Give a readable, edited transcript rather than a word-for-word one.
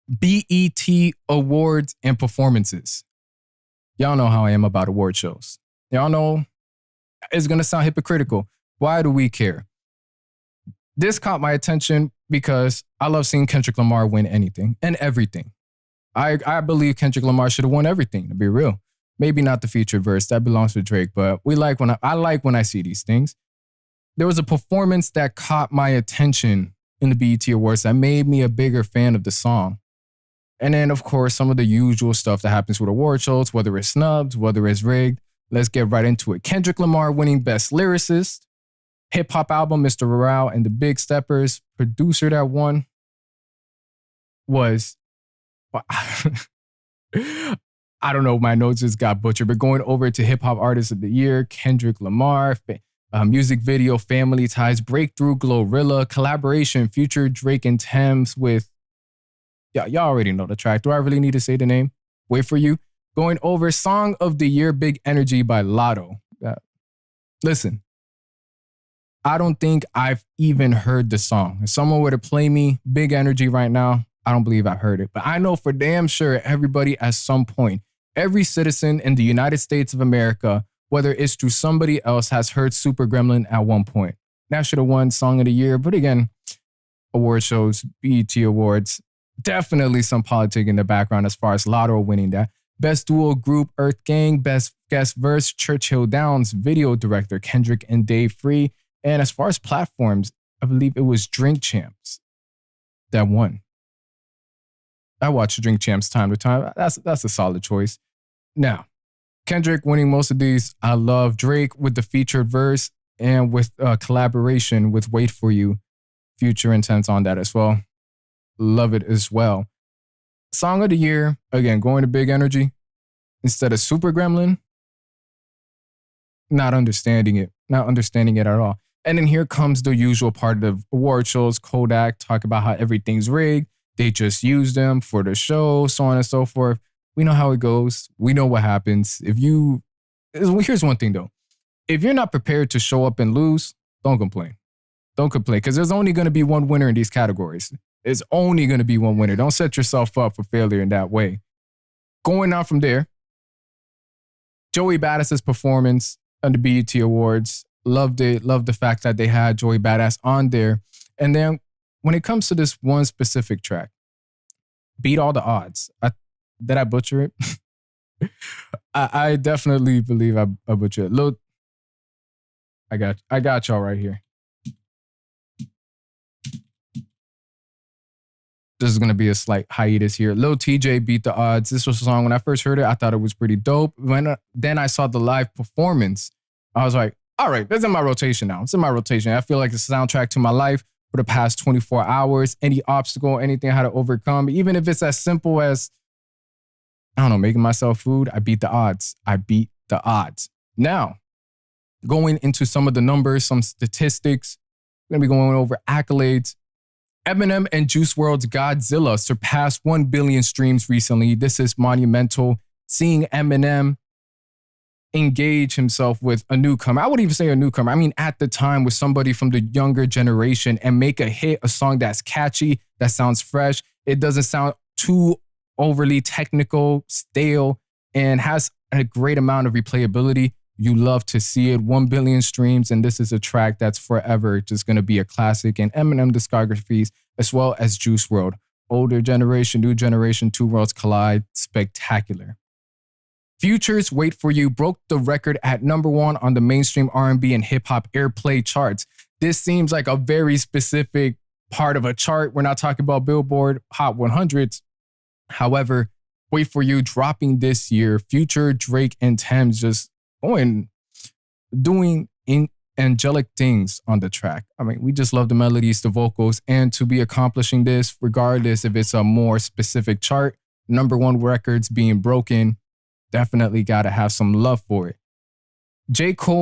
BET awards and performances. Y'all know how I am about award shows. Y'all know it's going to sound hypocritical. Why do we care? This caught my attention because I love seeing Kendrick Lamar win anything and everything. I believe Kendrick Lamar should have won everything, to be real. Maybe not the featured verse, that belongs to Drake, but I like when I see these things. There was a performance that caught my attention in the BET Awards that made me a bigger fan of the song. And then, of course, some of the usual stuff that happens with award shows, whether it's snubs, whether it's rigged. Let's get right into it. Kendrick Lamar winning Best Lyricist. Hip Hop Album, Mr. Morale and the Big Steppers. Producer that won was... I don't know, my notes just got butchered, but going over to Hip Hop Artist of the Year, Kendrick Lamar. Music video, Family Ties, Breakthrough, Glorilla, collaboration, Future, Drake and Thames with... Y'all already know the track. Do I really need to say the name? Wait for you. Going over Song of the Year, Big Energy by Lotto. Listen, I don't think I've even heard the song. If someone were to play me Big Energy right now, I don't believe I've heard it. But I know for damn sure everybody at some point, every citizen in the United States of America, whether it's through somebody else, has heard Super Gremlin at one point. That should have won Song of the Year. But again, award shows, BET Awards, definitely some politic in the background as far as Lotto winning that. Best Duo Group, Earth Gang. Best Guest Verse, Churchill Downs. Video Director, Kendrick and Dave Free. And as far as platforms, I believe it was Drink Champs that won. I watch Drink Champs time to time. That's a solid choice. Now, Kendrick winning most of these. I love Drake with the featured verse and with collaboration with Wait For You. Future Intense on that as well. Love it as well. Song of the Year, again, going to Big Energy instead of Super Gremlin. Not understanding it at all. And then here comes the usual part of award shows. Kodak talk about how everything's rigged. They just use them for the show, so on and so forth. We know how it goes. We know what happens. Here's one thing though. If you're not prepared to show up and lose, don't complain. Don't complain, because there's only going to be one winner in these categories. It's only going to be one winner. Don't set yourself up for failure in that way. Going on from there, Joey Badass's performance on the BET Awards. Loved it. Loved the fact that they had Joey Badass on there. And then when it comes to this one specific track, Beat All the Odds. Did I butcher it? I definitely believe I butchered it. I got y'all right here. This is going to be a slight hiatus here. Lil TJ, Beat the Odds. This was a song, when I first heard it, I thought it was pretty dope. Then I saw the live performance. I was like, all right, that's in my rotation now. It's in my rotation. I feel like it's a soundtrack to my life for the past 24 hours. Any obstacle, anything I had to overcome, even if it's as simple as, I don't know, making myself food, I beat the odds. I beat the odds. Now, going into some of the numbers, some statistics, we're going to be going over accolades. Eminem and Juice WRLD's Godzilla surpassed 1 billion streams recently. This is monumental. Seeing Eminem engage himself with a newcomer. I wouldn't even say a newcomer. I mean, at the time, with somebody from the younger generation and make a hit, a song that's catchy, that sounds fresh. It doesn't sound too overly technical, stale, and has a great amount of replayability. You love to see it. 1 billion streams, and this is a track that's forever just going to be a classic in Eminem discographies, as well as Juice WRLD. Older generation, new generation, two worlds collide. Spectacular. Future's Wait For You broke the record at #1 on the mainstream R&B and hip-hop airplay charts. This seems like a very specific part of a chart. We're not talking about Billboard Hot 100s. However, Wait For You dropping this year. Future, Drake, and Thames just doing angelic things on the track. I mean, we just love the melodies, the vocals, and to be accomplishing this, regardless if it's a more specific chart, #1 records being broken, definitely got to have some love for it. J. Cole